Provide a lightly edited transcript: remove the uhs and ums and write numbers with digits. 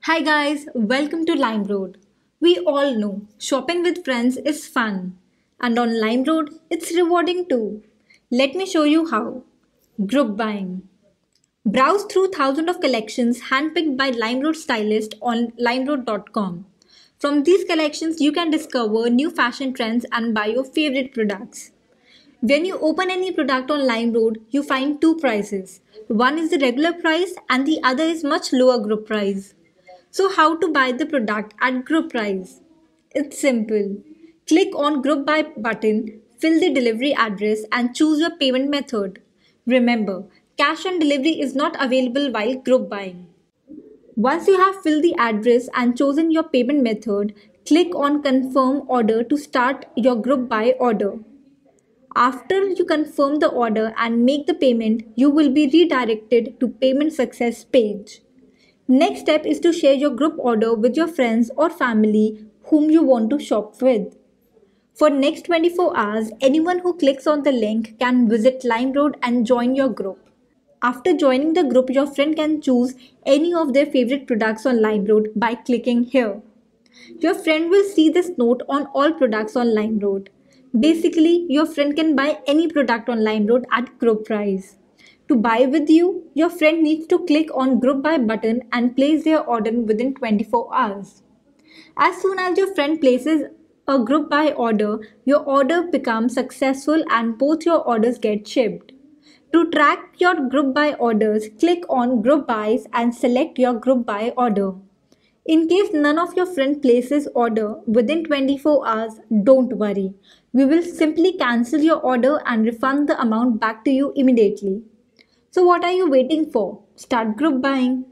Hi guys, welcome to LimeRoad. We all know shopping with friends is fun, and on LimeRoad it's rewarding too. Let me show you how. Group buying. Browse through thousands of collections handpicked by LimeRoad stylists on limeroad.com. From these collections, you can discover new fashion trends and buy your favorite products. When you open any product on LimeRoad, you find two prices. One is the regular price and the other is much lower group price. So how to buy the product at group price? It's simple. Click on group buy button, fill the delivery address and choose your payment method. Remember, cash on delivery is not available while group buying. Once you have filled the address and chosen your payment method, click on confirm order to start your group buy order. After you confirm the order and make the payment, you will be redirected to payment success page. Next step is to share your group order with your friends or family whom you want to shop with. For next 24 hours, anyone who clicks on the link can visit LimeRoad and join your group. After joining the group, your friend can choose any of their favorite products on LimeRoad by clicking here. Your friend will see this note on all products on LimeRoad. Basically, your friend can buy any product on LimeRoad at group price. To buy with you, your friend needs to click on group buy button and place their order within 24 hours. As soon as your friend places a group buy order, your order becomes successful and both your orders get shipped. To track your group buy orders, click on group buys and select your group buy order. In case none of your friend places order within 24 hours, don't worry. We will simply cancel your order and refund the amount back to you immediately. So what are you waiting for? Start group buying.